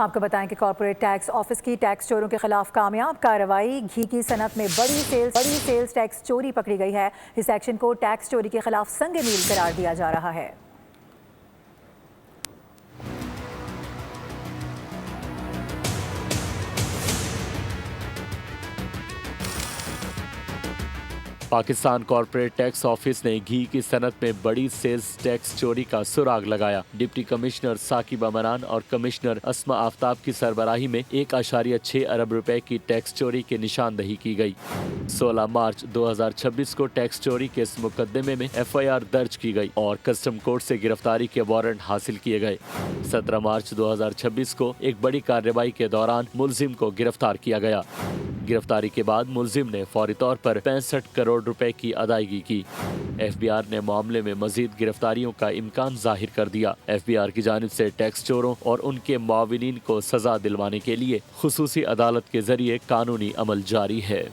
आपको बताएं कि कॉर्पोरेट टैक्स ऑफिस की टैक्स चोरों के खिलाफ कामयाब कार्रवाई। घी की सनत में बड़ी सेल्स टैक्स चोरी पकड़ी गई है। इस एक्शन को टैक्स चोरी के खिलाफ संग मील करार दिया जा रहा है। पाकिस्तान कॉर्पोरेट टैक्स ऑफिस ने घी की सनत में बड़ी सेल्स टैक्स चोरी का सुराग लगाया। डिप्टी कमिश्नर साकिब अमरान और कमिश्नर अस्मा आफ्ताब की सरबराही में 1.6 अरब रुपए की टैक्स चोरी की निशानदही की गई। 16 मार्च 2026 को टैक्स चोरी के इस मुकदमे में FIR दर्ज की गई और कस्टम कोर्ट से गिरफ्तारी के वारंट हासिल किए गए। 17 मार्च 2026 को एक बड़ी कार्रवाई के दौरान मुलजिम को गिरफ्तार किया गया। गिरफ्तारी के बाद मुलजिम ने फौरी तौर पर 65 करोड़ रुपए की अदायगी की। FBI ने मामले में मजीद गिरफ्तारियों का इम्कान जाहिर कर दिया। FBI की जानिब से टैक्स चोरों और उनके मुआविनीन को सजा दिलवाने के लिए खुसूसी अदालत के जरिए कानूनी अमल जारी है।